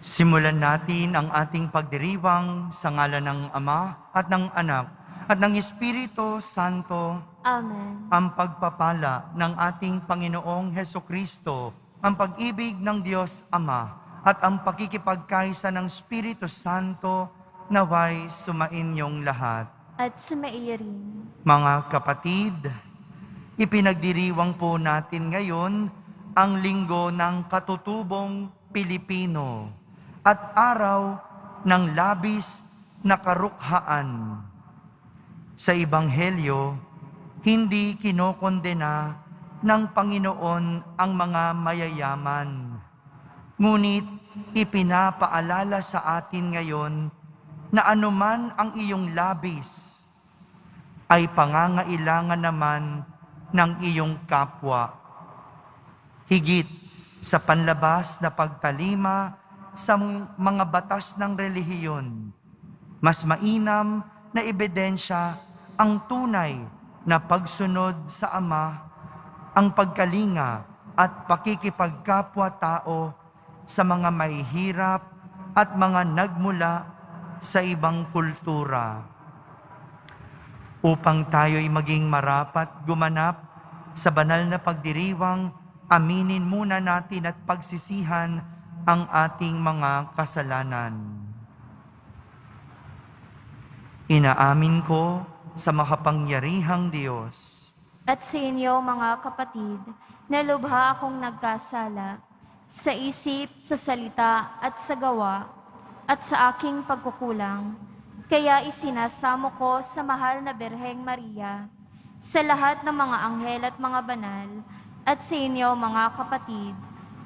Simulan natin ang ating pagdiriwang sa ngalan ng Ama at ng Anak at ng Espiritu Santo. Amen. Ang pagpapala ng ating Panginoong Hesukristo, ang pag-ibig ng Diyos Ama at ang pakikipagkaisa ng Espiritu Santo naway sumainyong lahat. At sumaiyo rin. Mga kapatid, ipinagdiriwang po natin ngayon ang Linggo ng Katutubong Pilipino at Araw ng Labis na Karukhaan. Sa Ebanghelyo, hindi kinokondena ng Panginoon ang mga mayayaman. Ngunit ipinapaalala sa atin ngayon na anuman ang iyong labis, ay pangangailangan naman ng iyong kapwa. Higit sa panlabas na pagtalima sa mga batas ng relihiyon, mas mainam na ebidensya ang tunay na pagsunod sa Ama, ang pagkalinga at pakikipagkapwa-tao sa mga mahihirap at mga nagmula sa ibang kultura. Upang tayo'y maging marapat gumanap sa banal na pagdiriwang, aminin muna natin at pagsisihan ang ating mga kasalanan. Inaamin ko sa makapangyarihang Diyos At sa inyo, mga kapatid, na lubha akong nagkasala sa isip, sa salita at sa gawa at sa aking pagkukulang. Kaya isinasamo ko sa mahal na Birheng Maria, sa lahat ng mga anghel at mga banal, at sa inyo, mga kapatid,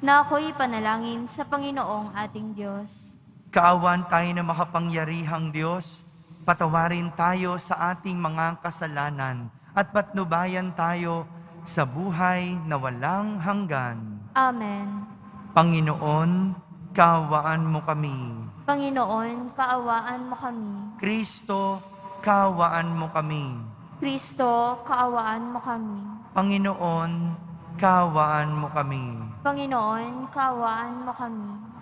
na ako'y panalangin sa Panginoong ating Diyos. Kaawan tayo ng makapangyarihang Diyos, patawarin tayo sa ating mga kasalanan at patnubayan tayo sa buhay na walang hanggan. Amen. Panginoon, kaawaan mo kami. Panginoon, kaawaan mo kami. Kristo, kaawaan mo kami. Kristo, kaawaan mo kami. Panginoon, kaawaan mo kami. Panginoon, kaawaan mo kami.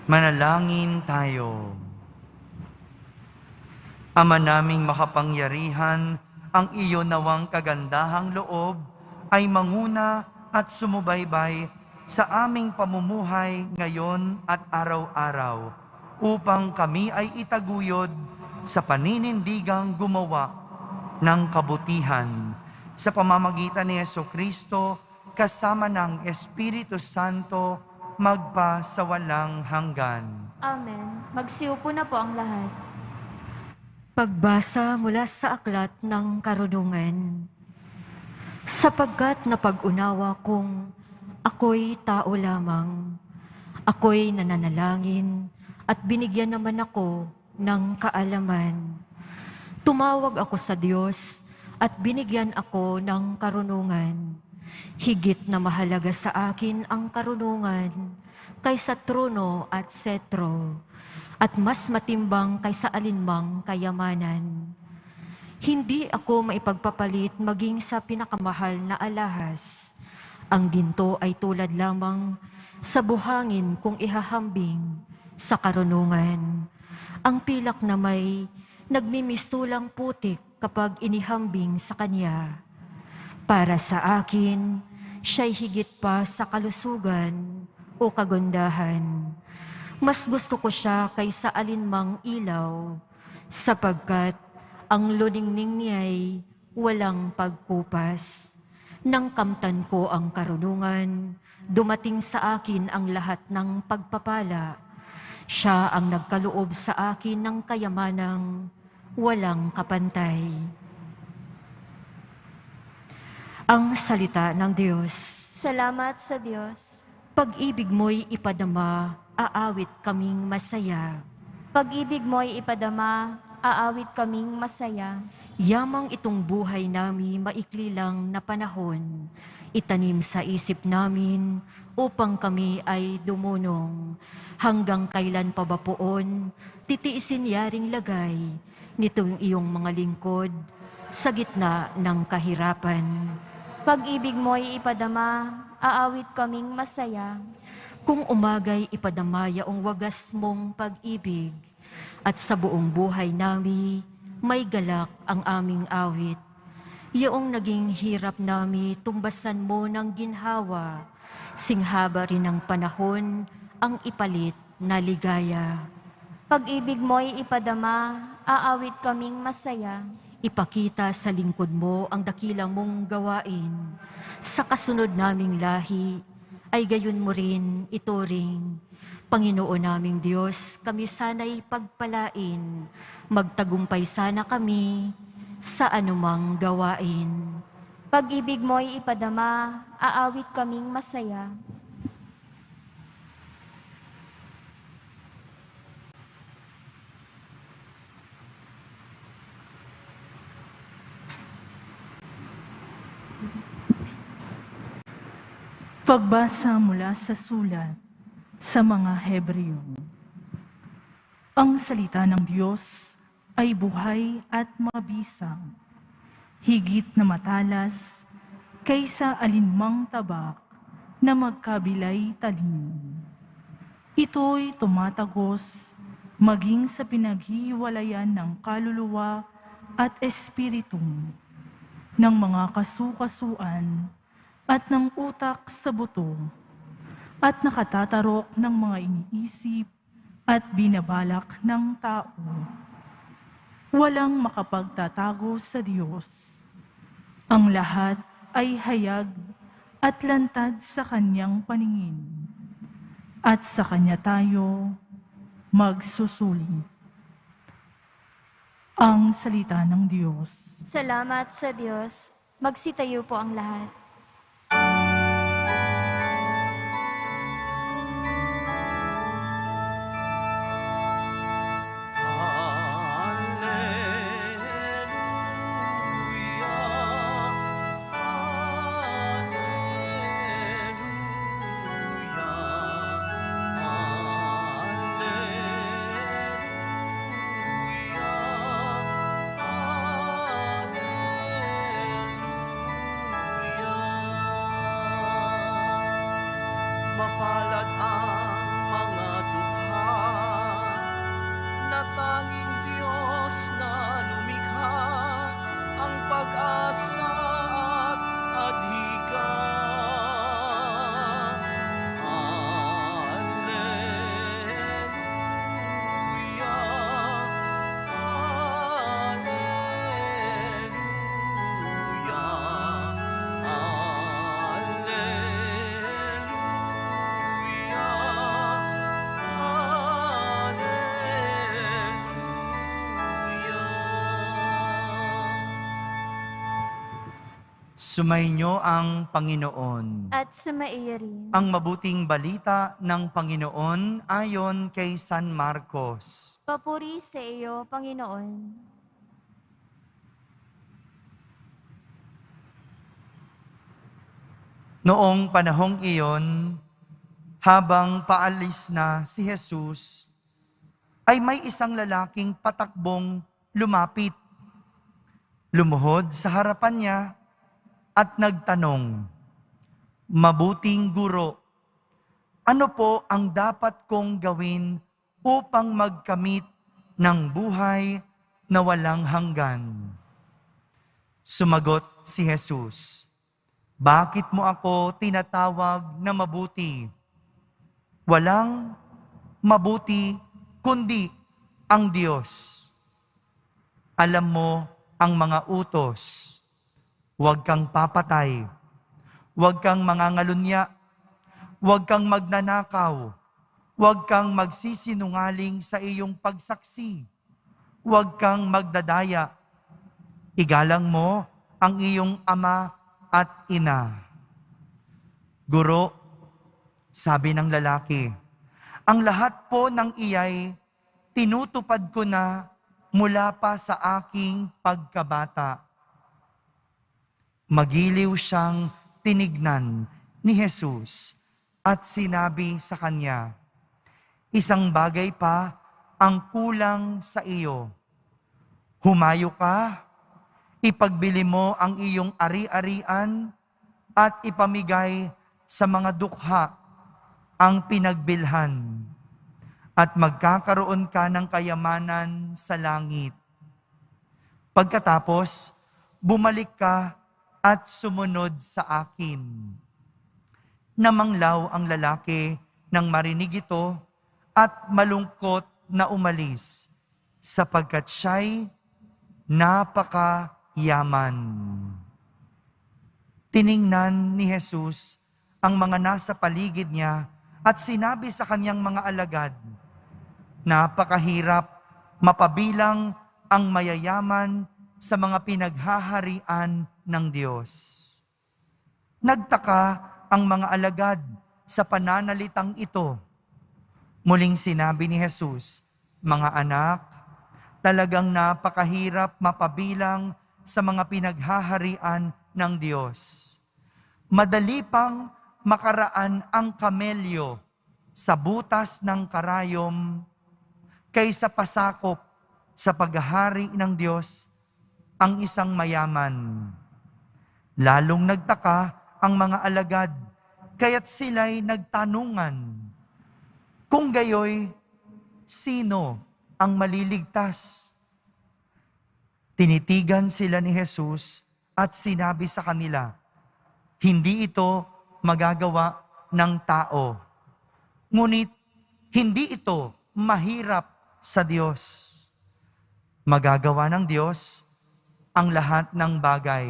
Manalangin tayo. Ama naming makapangyarihan, ang iyo nawang kagandahang loob ay manguna at sumubaybay sa aming pamumuhay ngayon at araw-araw upang kami ay itaguyod sa paninindigang gumawa ng kabutihan sa pamamagitan ni Jesucristo kasama ng Espiritu Santo magpa sa walang hanggan. Amen. Magsiupo na po ang lahat. Pagbasa mula sa aklat ng karunungan. Sapagkat napag-unawa kong ako'y tao lamang, ako'y nananalangin at binigyan naman ako ng kaalaman. Tumawag ako sa Diyos at binigyan ako ng karunungan. Higit na mahalaga sa akin ang karunungan kaysa trono at setro, at mas matimbang kaysa alinmang kayamanan. Hindi ako maipagpapalit maging sa pinakamahal na alahas. Ang ginto ay tulad lamang sa buhangin kung ihahambing sa karunungan. Ang pilak na may nagmimistulang putik kapag inihambing sa kanya. Para sa akin, siya'y higit pa sa kalusugan o kagandahan. Mas gusto ko siya kaysa alinmang ilaw, sapagkat ang luningning niya'y walang pagkupas. Nang kamtan ko ang karunungan, dumating sa akin ang lahat ng pagpapala. Siya ang nagkaloob sa akin ng kayamanang walang kapantay. Ang salita ng Diyos. Salamat sa Diyos. Pag-ibig mo'y ipadama, aawit kaming masaya. Pag-ibig mo'y ipadama, aawit kaming masaya. Yamang itong buhay nami maikli lang na panahon, itanim sa isip namin upang kami ay dumunong. Hanggang kailan pa ba poon, titiisin yaring lagay nitong iyong mga lingkod sa gitna ng kahirapan. Pag-ibig mo'y ipadama, aawit kaming masaya. Kung umagay ipadamaya ang wagas mong pag-ibig, at sa buong buhay nami, may galak ang aming awit. Yaong naging hirap nami, tumbasan mo ng ginhawa, singhaba rin ng panahon, ang ipalit na ligaya. Pag-ibig mo'y ipadama, aawit kaming masaya. Ipakita sa lingkod mo ang dakila mong gawain. Sa kasunod naming lahi, ay gayon mo rin ituring. Panginoon naming Diyos, kami sana'y pagpalain. Magtagumpay sana kami sa anumang gawain. Pag-ibig mo'y ipadama, aawit kaming masaya. Pagbasa mula sa sulat sa mga Hebreo. Ang salita ng Diyos ay buhay at mabisang, higit na matalas kaysa alinmang tabak na magkabilay talim. Ito'y tumatagos maging sa pinaghiwalayan ng kaluluwa at espiritu, ng mga kasukasuan at ng utak sa buto, at nakatatarok ng mga iniisip at binabalak ng tao. Walang makapagtatago sa Diyos. Ang lahat ay hayag at lantad sa Kanyang paningin, at sa Kanya tayo magsusulit. Ang salita ng Diyos. Salamat sa Diyos. Magsitayo po ang lahat. Mapalad ang mga dukha, na tanging Diyos na lumikha, ang pag-asa at adhika. Alleluia, Alleluia, Alleluia, Alleluia. Sumainyo ang Panginoon. At sumaiyo rin. Ang mabuting balita ng Panginoon ayon kay San Marcos. Papuri sa iyo, Panginoon. Noong panahong iyon, habang paalis na si Jesus, ay may isang lalaking patakbong lumapit. Lumuhod sa harapan niya at nagtanong, "Mabuting guro, ano po ang dapat kong gawin upang magkamit ng buhay na walang hanggan?" Sumagot si Jesus, "Bakit mo ako tinatawag na mabuti? Walang mabuti kundi ang Diyos. Alam mo ang mga utos. Huwag kang papatay. Huwag kang mangangalunya. Huwag kang magnanakaw. Huwag kang magsisinungaling sa iyong pagsaksi. Huwag kang magdadaya. Igalang mo ang iyong ama at ina." "Guro," sabi ng lalaki, "ang lahat po ng iyay tinutupad ko na mula pa sa aking pagkabata." Magiliw siyang tinignan ni Jesus at sinabi sa kanya, "Isang bagay pa ang kulang sa iyo. Humayo ka, ipagbili mo ang iyong ari-arian at ipamigay sa mga dukha ang pinagbilhan, at magkakaroon ka ng kayamanan sa langit. Pagkatapos, bumalik ka at sumunod sa akin." Namanglaw ang lalaki nang marinig ito at malungkot na umalis, sapagkat siya'y napakayaman. Tiningnan ni Jesus ang mga nasa paligid niya at sinabi sa kanyang mga alagad, "Napakahirap mapabilang ang mayayaman sa mga pinaghaharian ng Diyos." Nagtaka ang mga alagad sa pananalitang ito. Muling sinabi ni Jesus, "Mga anak, talagang napakahirap mapabilang sa mga pinaghaharian ng Diyos. Madali pang makaraan ang kamelyo sa butas ng karayom kaysa pasakop sa paghahari ng Diyos ang isang mayaman." Lalong nagtaka ang mga alagad, kaya't sila'y nagtanungan, kung gayoy, sino ang maliligtas? Tinitigan sila ni Jesus at sinabi sa kanila, "Hindi ito magagawa ng tao. Ngunit hindi ito mahirap sa Diyos. Magagawa ng Diyos ang lahat ng bagay."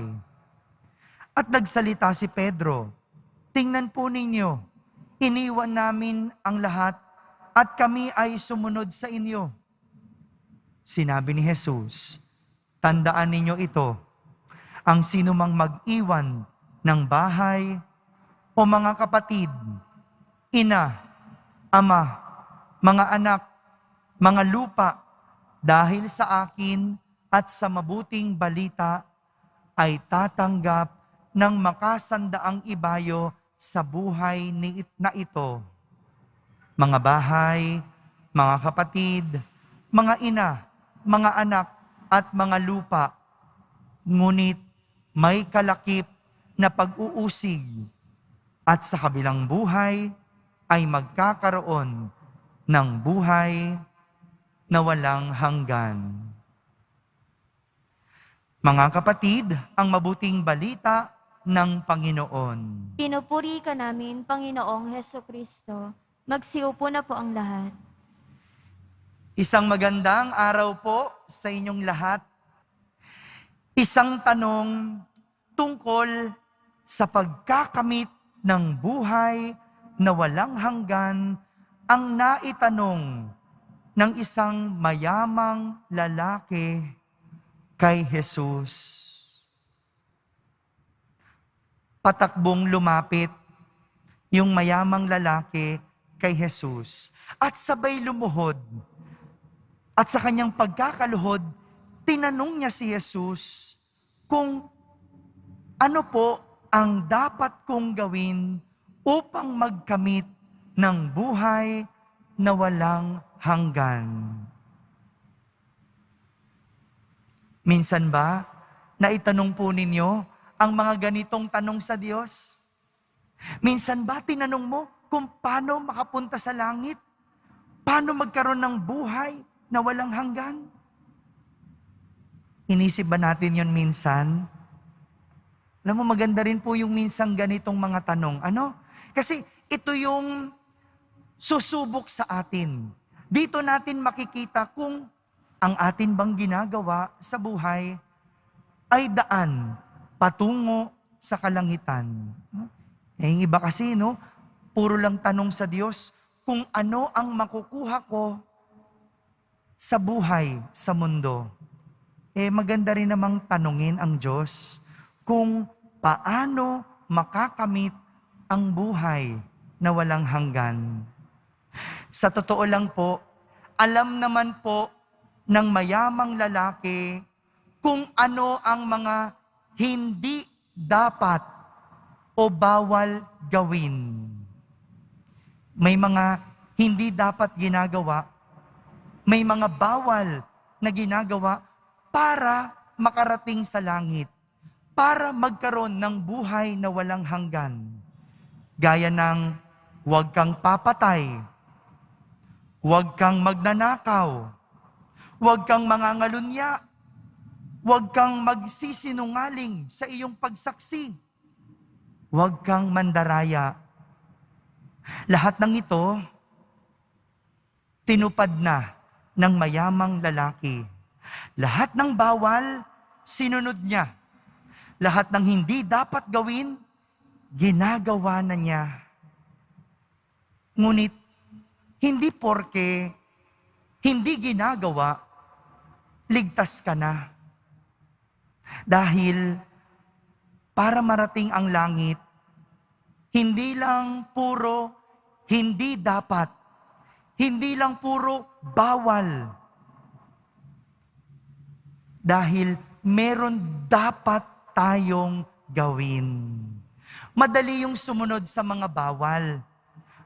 At nagsalita si Pedro, "Tingnan po ninyo, iniwan namin ang lahat at kami ay sumunod sa inyo." Sinabi ni Jesus, "Tandaan ninyo ito, ang sinumang mag-iwan ng bahay o mga kapatid, ina, ama, mga anak, mga lupa, dahil sa akin at sa mabuting balita, ay tatanggap ng makasandaang ibayo sa buhay na ito. Mga bahay, mga kapatid, mga ina, mga anak, at mga lupa. Ngunit may kalakip na pag-uusig, at sa kabilang buhay ay magkakaroon ng buhay na walang hanggan. Mga kapatid, ang mabuting balita ng Panginoon. Pinupuri ka namin, Panginoong Heso Kristo. Magsiupo na po ang lahat. Isang magandang araw po sa inyong lahat. Isang tanong tungkol sa pagkakamit ng buhay na walang hanggan ang naitanong ng isang mayamang lalaki kay Jesus. Patakbong lumapit yung mayamang lalaki kay Jesus at sabay lumuhod. At sa kanyang pagkakaluhod, tinanong niya si Jesus kung ano po ang dapat kong gawin upang magkamit ng buhay na walang hanggan. Minsan ba, naitanong po ninyo ang mga ganitong tanong sa Diyos? Minsan ba tinanong mo kung paano makapunta sa langit? Paano magkaroon ng buhay na walang hanggan? Inisip ba natin yon minsan? Alam mo, maganda rin po yung minsan ganitong mga tanong. Ano? Kasi ito yung susubok sa atin. Dito natin makikita kung ang atin bang ginagawa sa buhay ay daan patungo sa kalangitan. Yung iba kasi, puro lang tanong sa Diyos kung ano ang makukuha ko sa buhay sa mundo. Maganda rin namang tanungin ang Diyos kung paano makakamit ang buhay na walang hanggan. Sa totoo lang po, alam naman po ng mayamang lalaki kung ano ang mga hindi dapat o bawal gawin. May mga hindi dapat ginagawa, may mga bawal na ginagawa para makarating sa langit, para magkaroon ng buhay na walang hanggan. Gaya ng huwag kang papatay, huwag kang magnanakaw, huwag kang mangangalunya, huwag kang magsisinungaling sa iyong pagsaksi, huwag kang mandaraya. Lahat ng ito, tinupad na ng mayamang lalaki. Lahat ng bawal, sinunod niya. Lahat ng hindi dapat gawin, ginagawa na niya. Ngunit, hindi porke hindi ginagawa, ligtas ka na. Dahil para marating ang langit, hindi lang puro hindi dapat, hindi lang puro bawal. Dahil meron dapat tayong gawin. Madali yung sumunod sa mga bawal.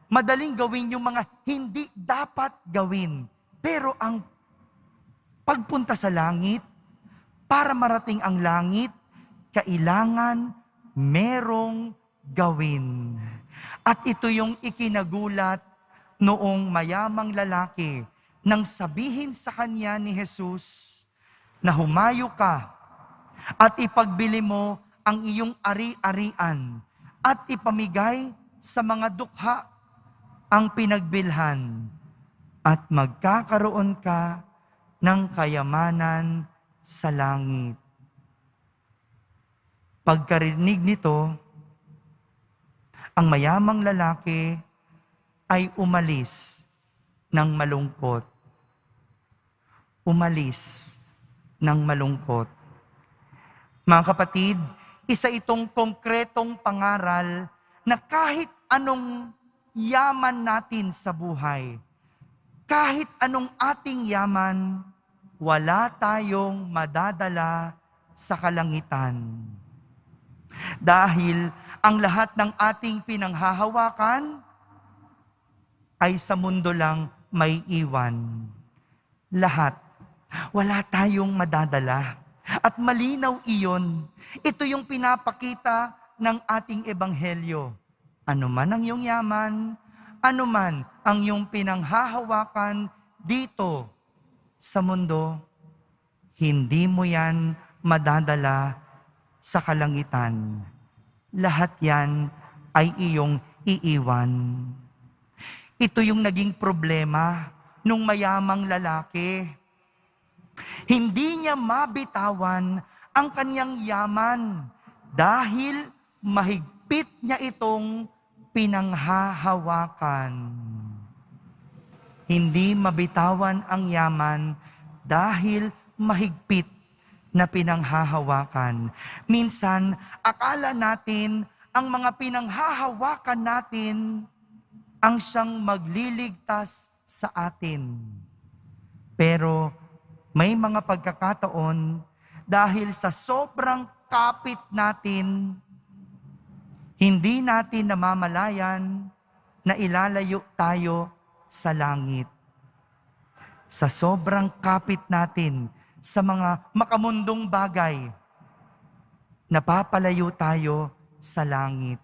Madaling gawin yung mga hindi dapat gawin. Pero ang pagpunta sa langit, para marating ang langit, kailangan merong gawin. At ito yung ikinagulat noong mayamang lalaki nang sabihin sa kanya ni Jesus na humayo ka at ipagbili mo ang iyong ari-arian at ipamigay sa mga dukha ang pinagbilhan at magkakaroon ka ng kayamanan sa langit. Pagkarinig nito, ang mayamang lalaki ay umalis ng malungkot. Umalis ng malungkot. Mga kapatid, isa itong konkretong pangaral na kahit anong yaman natin sa buhay, kahit anong ating yaman, wala tayong madadala sa kalangitan. Dahil ang lahat ng ating pinanghahawakan ay sa mundo lang may iwan. Lahat. Wala tayong madadala. At malinaw iyon. Ito yung pinapakita ng ating ebanghelyo. Ano man ang iyong yaman, anuman ang iyong pinanghahawakan dito sa mundo, hindi mo yan madadala sa kalangitan. Lahat yan ay iyong iiwan. Ito yung naging problema nung mayamang lalaki. Hindi niya mabitawan ang kanyang yaman dahil mahigpit niya itong pinanghahawakan. Hindi mabitawan ang yaman dahil mahigpit na pinanghahawakan. Minsan, akala natin ang mga pinanghahawakan natin ang siyang magliligtas sa atin. Pero may mga pagkakataon dahil sa sobrang kapit natin, hindi natin namamalayan na ilalayo tayo sa langit. Sa sobrang kapit natin sa mga makamundong bagay, napapalayo tayo sa langit.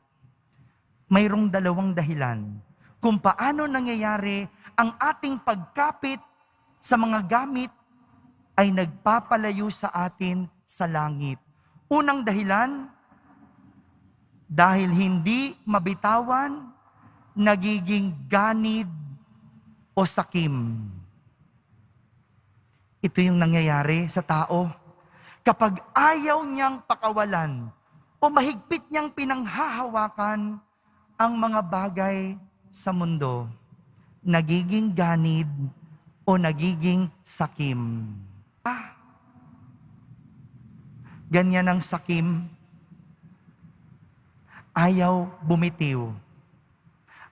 Mayroong dalawang dahilan kung paano nangyayari ang ating pagkapit sa mga gamit ay nagpapalayo sa atin sa langit. Unang dahilan, dahil hindi mabitawan, nagiging ganid o sakim. Ito yung nangyayari sa tao. Kapag ayaw niyang pakawalan o mahigpit niyang pinanghahawakan ang mga bagay sa mundo, nagiging ganid o nagiging sakim. Ganyan ang sakim. Ayaw bumitiw.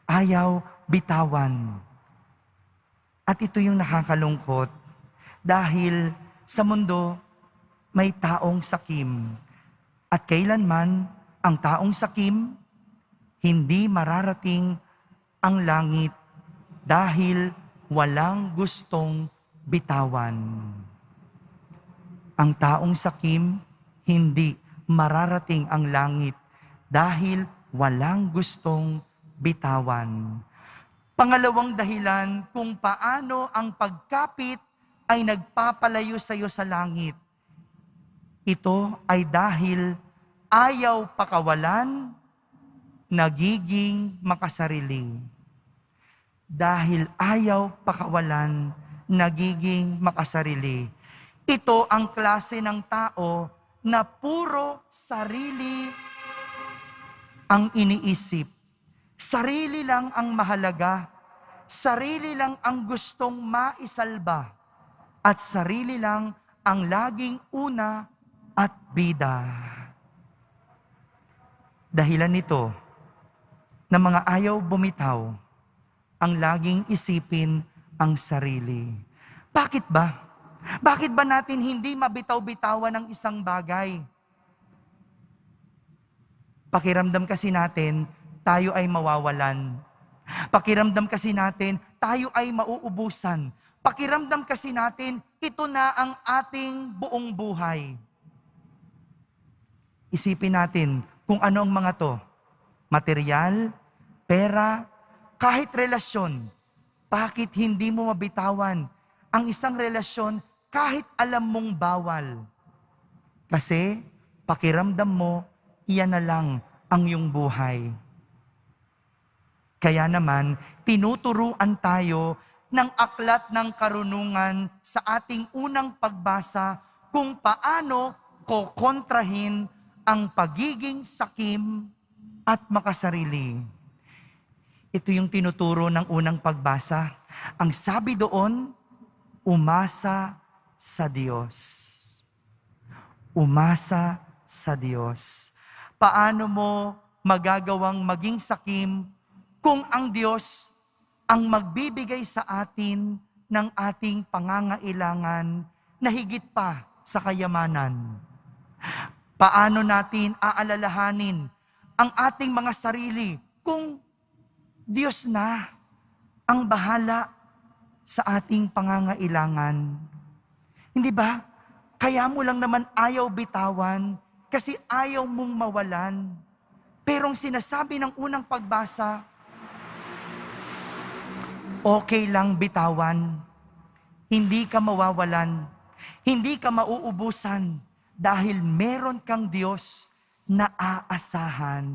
Ayaw bitawan. At ito yung nakakalungkot dahil sa mundo may taong sakim. At kailanman ang taong sakim hindi mararating ang langit dahil walang gustong bitawan. Ang taong sakim hindi mararating ang langit dahil walang gustong bitawan. Pangalawang dahilan kung paano ang pagkapit ay nagpapalayo sa iyo sa langit. Ito ay dahil ayaw pakawalan, nagiging makasarili. Dahil ayaw pakawalan, nagiging makasarili. Ito ang klase ng tao na puro sarili ang iniisip. Sarili lang ang mahalaga. Sarili lang ang gustong maisalba. At sarili lang ang laging una at bida. Dahilan nito na mga ayaw bumitaw, ang laging isipin ang sarili. Bakit ba? Bakit ba natin hindi mabitaw-bitawan ng isang bagay? Pakiramdam kasi natin, tayo ay mawawalan. Pakiramdam kasi natin, tayo ay mauubusan. Pakiramdam kasi natin, ito na ang ating buong buhay. Isipin natin kung ano ang mga to. Material, pera, kahit relasyon. Bakit hindi mo mabitawan ang isang relasyon kahit alam mong bawal? Kasi pakiramdam mo, iyan na lang ang iyong buhay. Kaya naman, tinuturuan tayo ng aklat ng karunungan sa ating unang pagbasa kung paano kokontrahin ang pagiging sakim at makasarili. Ito yung tinuturo ng unang pagbasa. Ang sabi doon, umasa sa Diyos. Umasa sa Diyos. Paano mo magagawang maging sakim kung ang Diyos ang magbibigay sa atin ng ating pangangailangan na higit pa sa kayamanan? Paano natin aalalahanin ang ating mga sarili kung Diyos na ang bahala sa ating pangangailangan? Hindi ba? Kaya mo lang naman ayaw bitawan kasi ayaw mong mawalan. Pero ang sinasabi ng unang pagbasa, Okay lang bitawan. Hindi ka mawawalan. Hindi ka mauubusan dahil meron kang Diyos na aasahan.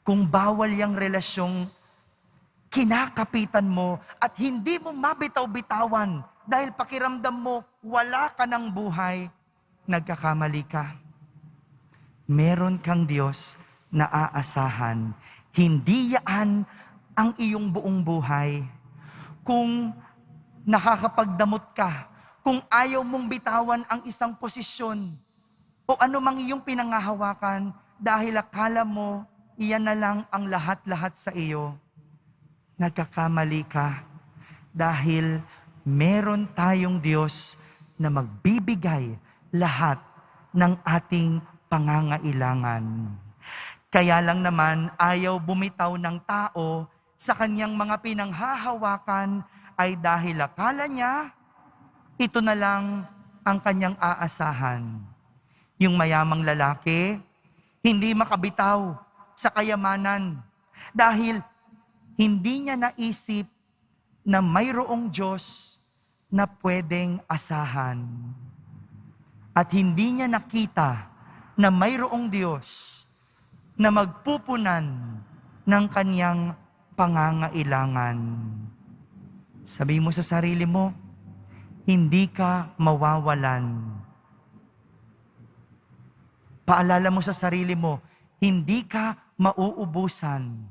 Kung bawal yung relasyong kinakapitan mo at hindi mo mabitaw-bitawan dahil pakiramdam mo wala ka ng buhay, nagkakamali ka. Meron kang Diyos na aasahan. Hindi yaan ang iyong buong buhay. Kung nakakapagdamot ka, kung ayaw mong bitawan ang isang posisyon o anumang iyong pinangahawakan dahil akala mo iyan na lang ang lahat-lahat sa iyo, nagkakamali ka dahil meron tayong Diyos na magbibigay lahat ng ating pangangailangan. Kaya lang naman ayaw bumitaw ng tao sa kanyang mga pinanghahawakan ay dahil akala niya ito na lang ang kanyang aasahan. Yung mayamang lalaki, hindi makabitaw sa kayamanan dahil hindi niya naisip na mayroong Diyos na pwedeng asahan. At hindi niya nakita na mayroong Diyos na magpupunan ng kanyang pangangailangan. Sabi mo sa sarili mo, hindi ka mawawalan. Paalala mo sa sarili mo, hindi ka mauubusan.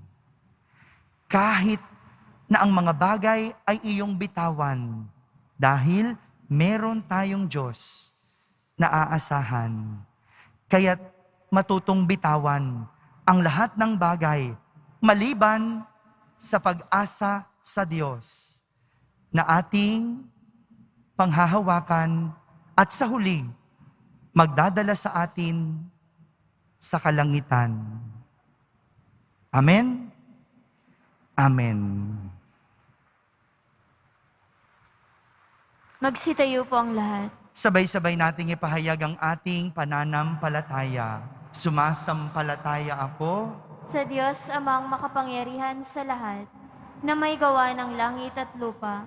Kahit na ang mga bagay ay iyong bitawan dahil meron tayong Diyos na aasahan. Kaya't matutong bitawan ang lahat ng bagay maliban sa pag-asa sa Diyos na ating panghahawakan at sa huli magdadala sa atin sa kalangitan. Amen? Amen. Magsitayo po ang lahat. Sabay-sabay nating ipahayag ang ating pananampalataya. Sumasampalataya ako Sa Diyos amang makapangyarihan sa lahat, na may gawa ng langit at lupa.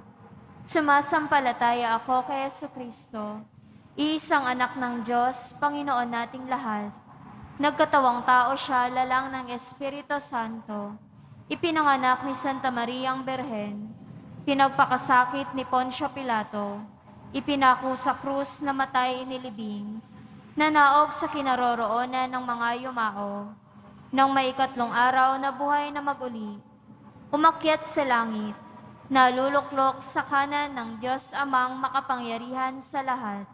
Sumasampalataya ako kay Jesucristo, iisang anak ng Diyos, Panginoon nating lahat. Nagkatawang tao siya, lalang ng Espiritu Santo. Ipinanganak ni Santa Maria ang Berhen. Pinagpakasakit ni Poncio Pilato. Ipinako sa krus na matay inilibing. Nanaog sa kinaroroonan ng mga yumao. Nang maikatlong araw na buhay na maguli, umakyat sa langit, naluluklok sa kanan ng Diyos amang makapangyarihan sa lahat.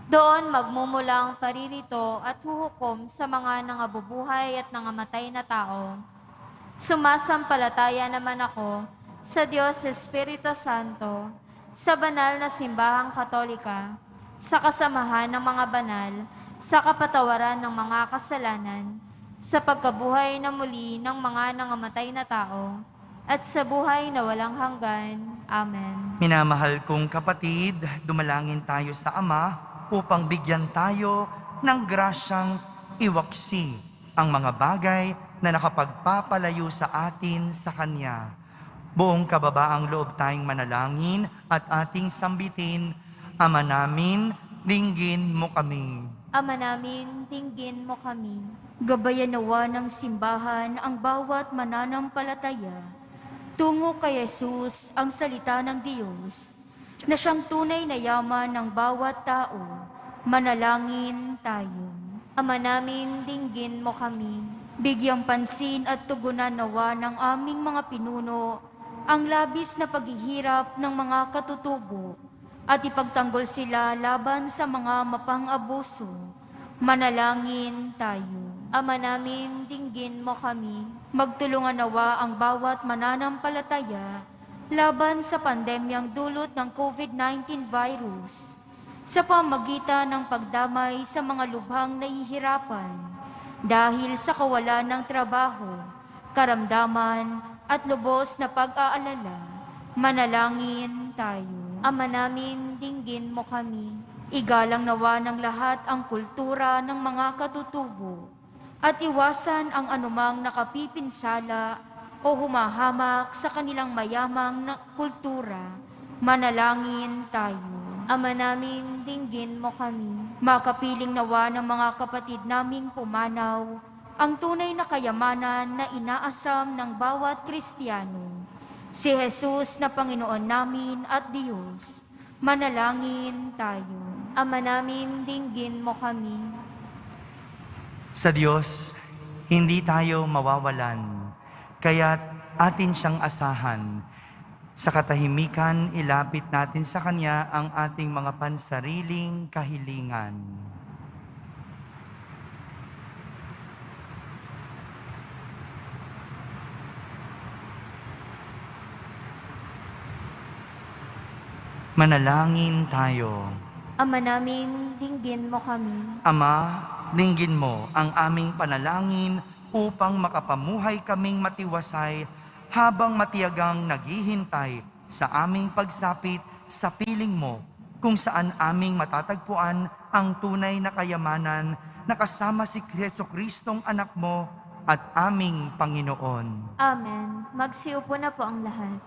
Doon magmumulang paririto at huhukom sa mga nangabubuhay at nangamatay na tao. Sumasampalataya naman ako sa Diyos Espiritu Santo, sa banal na simbahang katolika, sa kasamahan ng mga banal, sa kapatawaran ng mga kasalanan, sa pagkabuhay na muli ng mga nangamatay na tao, at sa buhay na walang hanggan. Amen. Minamahal kong kapatid, dumalangin tayo sa Ama upang bigyan tayo ng grasyang iwaksi ang mga bagay na nakapagpapalayo sa atin sa Kanya. Buong kababaang loob tayong manalangin at ating sambitin, Ama namin, dinggin mo kami. Ama namin, dinggin mo kami. Gabayan nawa ng simbahan ang bawat mananampalataya tungo kay Jesus ang salita ng Diyos, na siyang tunay na yaman ng bawat tao. Manalangin tayo. Ama namin, dinggin mo kami. Bigyang pansin at tugunan nawa ng aming mga pinuno ang labis na paghihirap ng mga katutubo at ipagtanggol sila laban sa mga mapang-abuso. Manalangin tayo. Ama namin, dinggin mo kami. Magtulungan nawa ang bawat mananampalataya laban sa pandemyang dulot ng COVID-19 virus sa pamagitan ng pagdamay sa mga lubhang nahihirapan dahil sa kawalan ng trabaho, karamdaman at lubos na pag-aalala. Manalangin tayo. Ama namin, dinggin mo kami. Igalang nawa ng lahat ang kultura ng mga katutubo at iwasan ang anumang nakapipinsala o humahamak sa kanilang mayamang na kultura. Manalangin tayo. Ama namin, dinggin mo kami. Makapiling nawa ng mga kapatid naming pumanaw ang tunay na kayamanan na inaasam ng bawat Kristiyano. Si Jesus na Panginoon namin at Diyos. Manalangin tayo. Ama namin, dinggin mo kami. Sa Diyos, hindi tayo mawawalan, kaya't atin siyang asahan. Sa katahimikan, ilapit natin sa Kanya ang ating mga pansariling kahilingan. Manalangin tayo. Ama namin, dinggin mo kami. Ama, dinggin mo ang aming panalangin upang makapamuhay kaming matiwasay habang matiyagang naghihintay sa aming pagsapit sa piling mo, kung saan aming matatagpuan ang tunay na kayamanan na kasama si Jesucristong anak mo at aming Panginoon. Amen. Magsiupo na po ang lahat.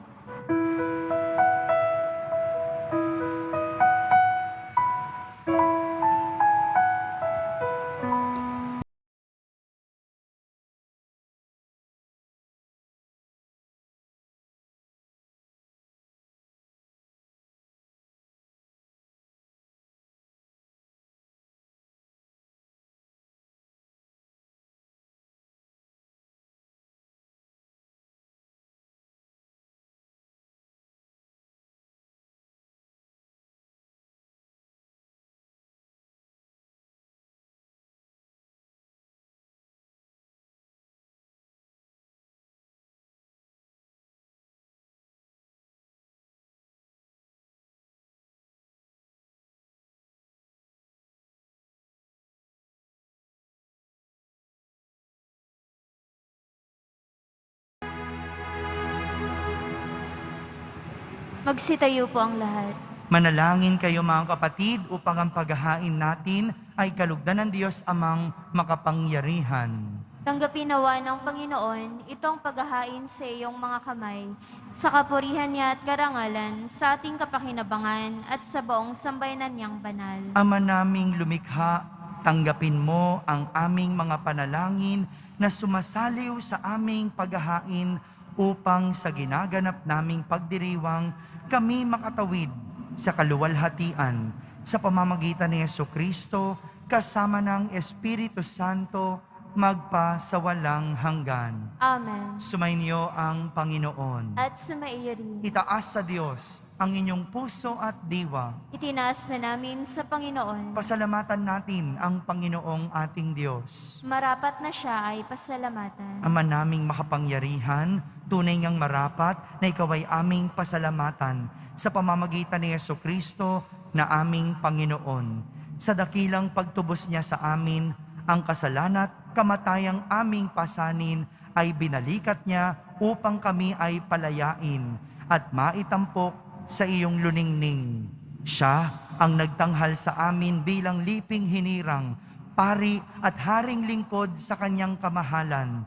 Magsitayo po ang lahat. Manalangin kayo mga kapatid upang ang paghahain natin ay kalugdan ng Diyos amang makapangyarihan. Tanggapin nawa ng Panginoon itong paghahain sa iyong mga kamay, sa kapurihan niya at karangalan, sa ating kapakinabangan at sa buong sambayanan niyang banal. Ama naming lumikha, tanggapin mo ang aming mga panalangin na sumasaliw sa aming paghahain upang sa ginaganap naming pagdiriwang kami makatawid sa kaluwalhatian sa pamamagitan ni Jesucristo kasama ng Espiritu Santo magpa sa walang hanggan. Amen. Sumainyo ang Panginoon. At sumaiyo rin. Itaas sa Diyos ang inyong puso at diwa. Itinaas na namin sa Panginoon. Pasalamatan natin ang Panginoong ating Diyos. Marapat na siya ay pasalamatan. Ama naming makapangyarihan, tunay ngang marapat na ikaw ay aming pasalamatan sa pamamagitan ni Jesucristo na aming Panginoon. Sa dakilang pagtubos niya sa amin, ang kasalanan at kamatayang aming pasanin ay binalikat niya upang kami ay palayain at maitampok sa iyong luningning. Siya ang nagtanghal sa amin bilang liping hinirang, pari at haring lingkod sa kanyang kamahalan.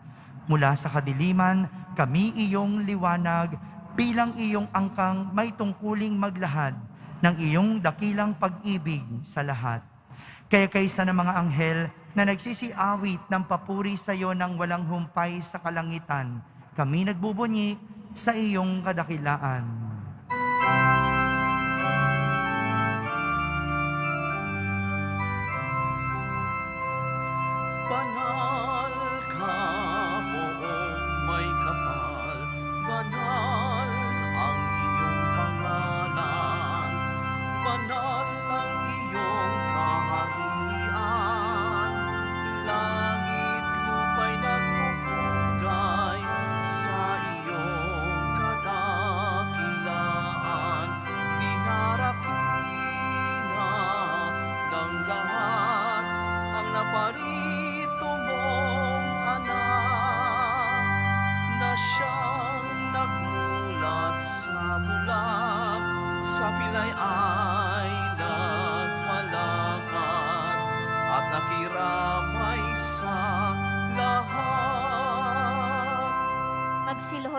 Mula sa kadiliman, kami iyong liwanag bilang iyong angkang may tungkuling maglahad ng iyong dakilang pag-ibig sa lahat. Kaya kaysa ng mga anghel na nagsisiawit ng papuri sa iyo ng walang humpay sa kalangitan, kami nagbubunyi sa iyong kadakilaan. Banal ka, poong may kapal, banal ang iyong pangalan, banal ang iyong kaharian, langit lupa'y nagpupugay sa iyong kadakilaan.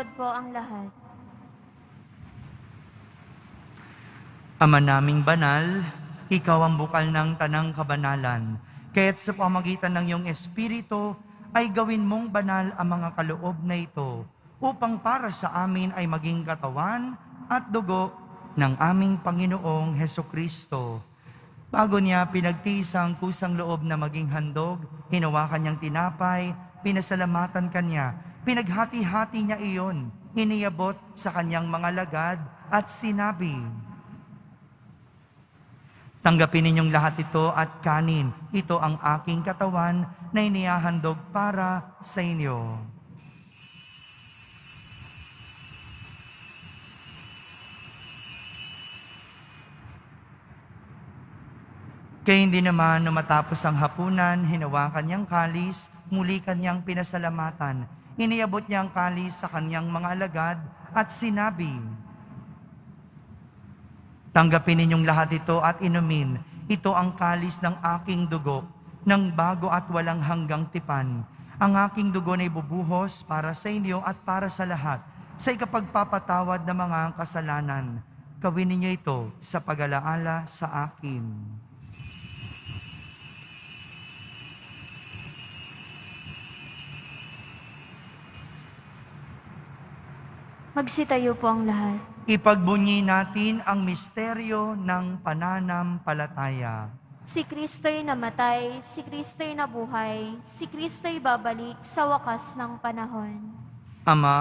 Magsugod po ang lahat. Ama naming banal, ikaw ang bukal ng tanang kabanalan. Kaya't sa pamagitan ng iyong Espiritu, ay gawin mong banal ang mga kaloob na ito, upang para sa amin ay maging katawan at dugo ng aming Panginoong Hesukristo. Bago niya pinagtiis ang kusang loob na maging handog, hinawakan niyang tinapay, pinasalamatan kanya, pinaghati-hati niya iyon, iniabot sa kanyang mga lagad at sinabi, "Tanggapin ninyong lahat ito at kanin. Ito ang aking katawan na inihahandog para sa inyo." Kaya hindi naman matapos ang hapunan, hinawakan niyang kalis, muli kanyang pinasalamatan. Iniabot niya ang kalis sa kanyang mga alagad at sinabi, "Tanggapin ninyong lahat ito at inumin. Ito ang kalis ng aking dugo, ng bago at walang hanggang tipan. Ang aking dugo na ibubuhos para sa inyo at para sa lahat, sa ikapagpapatawad ng mga kasalanan. Gawin ninyo ito sa pag-alaala sa akin." Magsitayo po ang lahat. Ipagbunyi natin ang misteryo ng pananampalataya. Si Kristo'y namatay, si Kristo'y nabuhay, si Kristo'y babalik sa wakas ng panahon. Ama,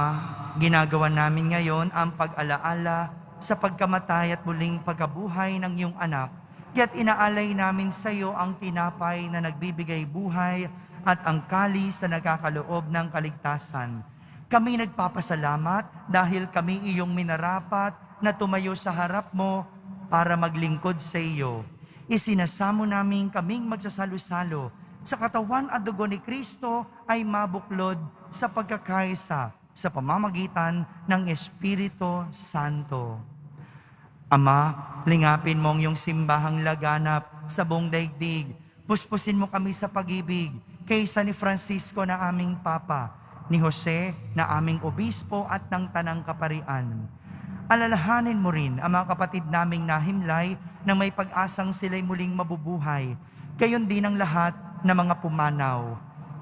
ginagawa namin ngayon ang pag-alaala sa pagkamatay at muling pagkabuhay ng iyong anak. Kaya't inaalay namin sa iyo ang tinapay na nagbibigay buhay at ang kalis na nagkakaloob ng kaligtasan. Kami nagpapasalamat dahil kami iyong minarapat na tumayo sa harap mo para maglingkod sa iyo. Isinasamo namin kaming magsasalo-salo sa katawan at dugo ni Kristo ay mabuklod sa pagkakaisa sa pamamagitan ng Espiritu Santo. Ama, lingapin mo ang iyong simbahang laganap sa buong daigdig. Puspusin mo kami sa pag-ibig kaysa ni Francisco na aming Papa, ni Jose na aming obispo at ng Tanang Kaparian. Alalahanin mo rin ang mga kapatid naming nahimlay na may pag-asang sila'y muling mabubuhay. Gayon din ang lahat na mga pumanaw.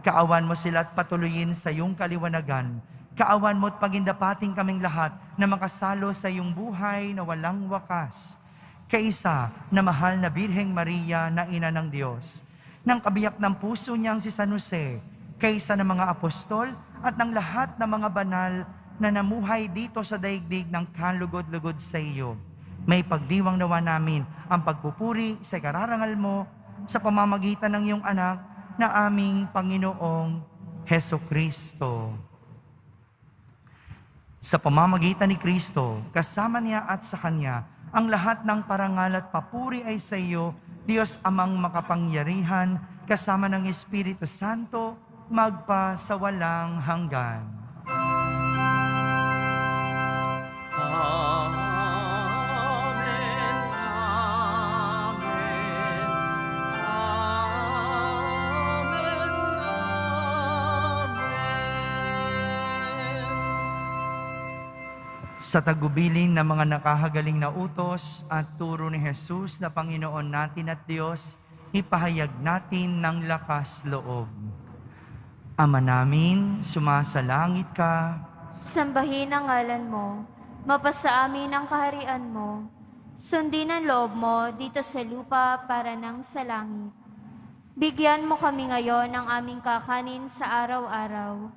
Kaawan mo sila at patuloyin sa iyong kaliwanagan. Kaawan mo at pagindapating kaming lahat na makasalo sa iyong buhay na walang wakas. Kaisa na mahal na Birheng Maria na Ina ng Diyos, ng kabiyak ng puso niyang si San Jose, kaysa ng mga apostol at ng lahat ng mga banal na namuhay dito sa daigdig ng kalugod-lugod sa iyo. May pagdiwang nawa namin ang pagpupuri sa kararangal mo sa pamamagitan ng iyong anak na aming Panginoong Hesukristo. Sa pamamagitan ni Kristo, kasama niya at sa Kanya, ang lahat ng parangal at papuri ay sa iyo, Diyos Amang makapangyarihan, kasama ng Espiritu Santo, magpa sa walang hanggan. Amen, amen, amen, amen. Sa tagubilin ng mga nakahagaling na utos at turo ni Jesus na Panginoon natin at Diyos, ipahayag natin ng lakas loob. Ama namin, sumasalangit ka. Sambahin ang ngalan mo, mapasa amin ang kaharian mo. Sundin ang loob mo dito sa lupa para nang sa langit. Bigyan mo kami ngayon ng aming kakanin sa araw-araw,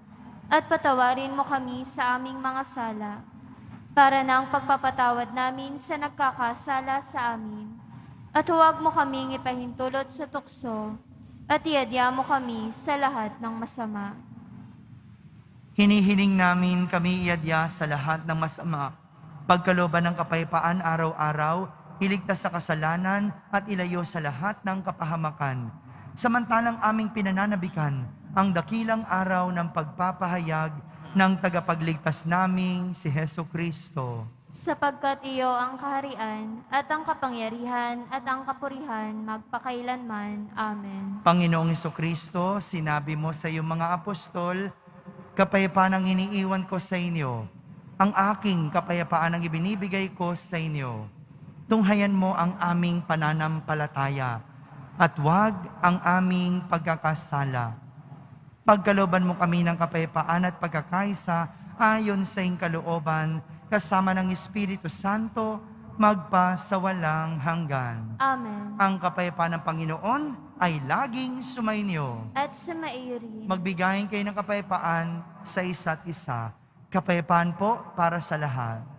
at patawarin mo kami sa aming mga sala, para nang pagpapatawad namin sa nagkakasala sa amin. At huwag mo kaming ipahintulot sa tukso, at iadya mo kami sa lahat ng masama. Hinihiling namin kami iadya sa lahat ng masama, pagkalooban ng kapayapaan araw-araw, iligtas sa kasalanan at ilayo sa lahat ng kapahamakan. Samantalang aming pinananabikan ang dakilang araw ng pagpapahayag ng tagapagligtas naming si Hesukristo. Sapagkat iyo ang kaharian, at ang kapangyarihan, at ang kapurihan, magpakailanman. Amen. Panginoong Hesukristo, sinabi mo sa iyong mga apostol, kapayapaan ang iniiwan ko sa inyo, ang aking kapayapaan ang ibinibigay ko sa inyo. Tunghayan mo ang aming pananampalataya at huwag ang aming pagkakasala. Pagkalooban mo kami ng kapayapaan at pagkakaisa ayon sa iyong kalooban, kasama ng Espiritu Santo, magpa sa walang hanggan. Amen. Ang kapayapaan ng Panginoon ay laging sumainyo. At sa maiyo rin. Magbigayin kayo ng kapayapaan sa isa't isa. Kapayapaan po para sa lahat.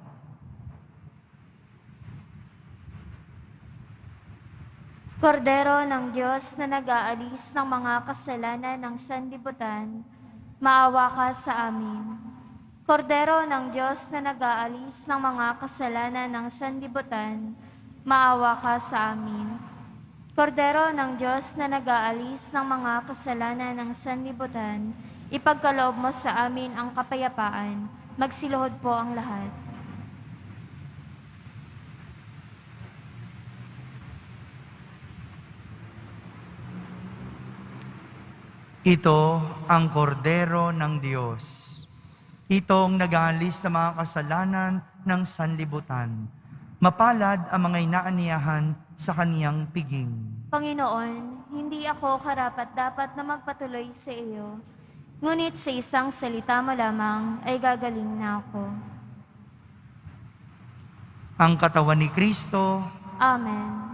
Kordero ng Diyos na nag-aalis ng mga kasalanan ng sanlibutan, maawa ka sa amin. Kordero ng Diyos na nag-aalis ng mga kasalanan ng sanlibutan, maawa ka sa amin. Kordero ng Diyos na nag-aalis ng mga kasalanan ng sanlibutan, ipagkaloob mo sa amin ang kapayapaan. Magsiluhod po ang lahat. Ito ang kordero ng Diyos. Itong nag-aalis ng mga kasalanan ng sanlibutan. Mapalad ang mga inaaniyahan sa kaniyang piging. Panginoon, hindi ako karapat-dapat na magpatuloy sa iyo. Ngunit sa isang salita mo lamang ay gagaling na ako. Ang katawan ni Kristo, Amen.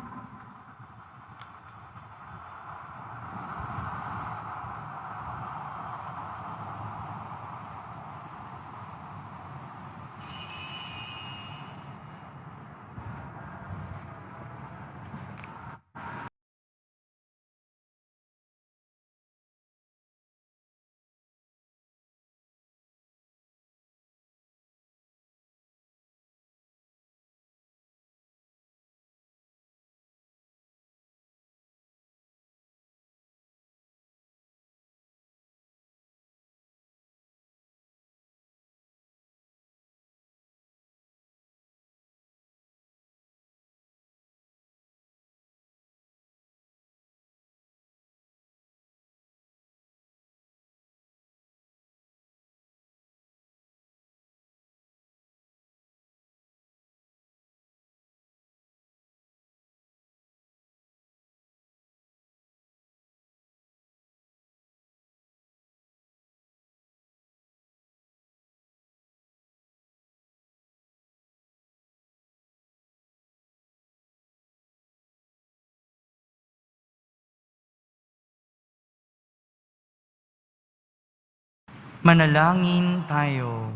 manalangin tayo.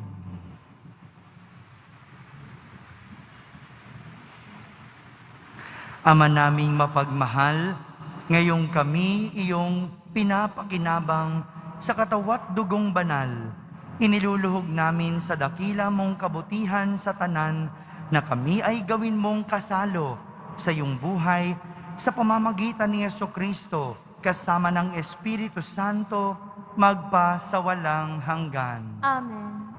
Ama naming mapagmahal, ngayong kami iyong pinapakinabang sa katawat dugong banal, iniluluhog namin sa dakila mong kabutihan sa tanan na kami ay gawin mong kasalo sa iyong buhay sa pamamagitan ni Jesucristo kasama ng Espiritu Santo magpa sa walang hanggan. Amen.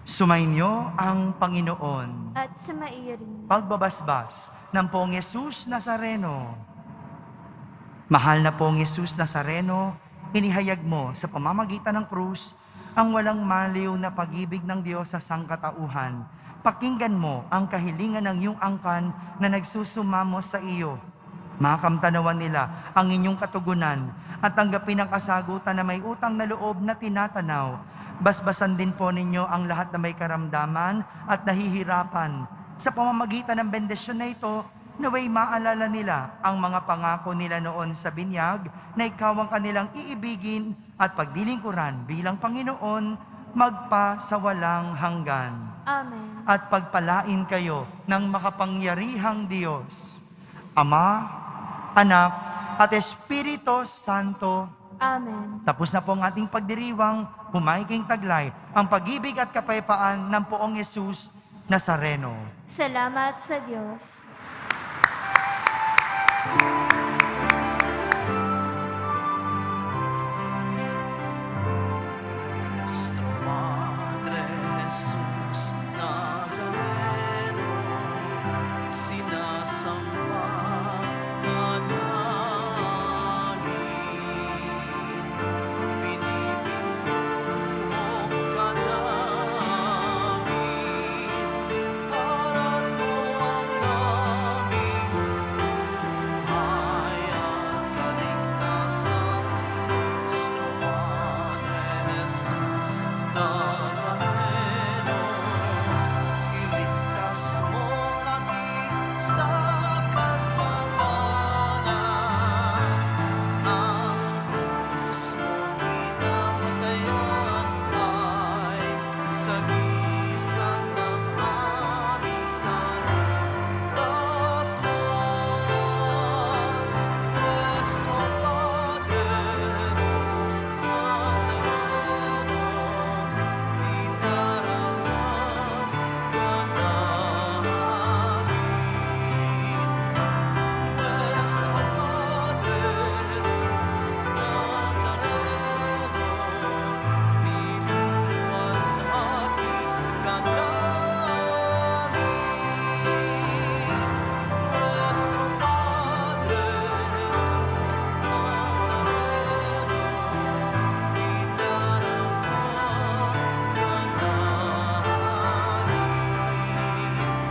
Sumainyo ang Panginoon. At sa maiyo rin. Pagbabasbas ng Poong Yesus Nazareno. Mahal na Poong Yesus Nazareno, inihayag mo sa pamamagitan ng krus ang walang maliw na pag-ibig ng Diyos sa sangkatauhan. Pakinggan mo ang kahilingan ng iyong angkan na nagsusumamo sa iyo. Makamtanawan nila ang inyong katugunan at tanggapin ang kasagutan na may utang na loob na tinatanaw. Basbasan din po ninyo ang lahat na may karamdaman at nahihirapan. Sa pamamagitan ng bendisyon na ito, naway maalala nila ang mga pangako nila noon sa binyag na ikaw ang kanilang iibigin at pagdilingkuran bilang Panginoon magpa sa walang hanggan. Amen. At pagpalain kayo ng makapangyarihang Diyos, Ama, Anak, at Espiritu Santo. Amen. Tapos na po ang ating pagdiriwang, humaiking taglay ang pag-ibig at kapayapaan ng Poong Yesus Nazareno. Salamat sa Diyos. Nuestra Madre Jesús Nazareno, si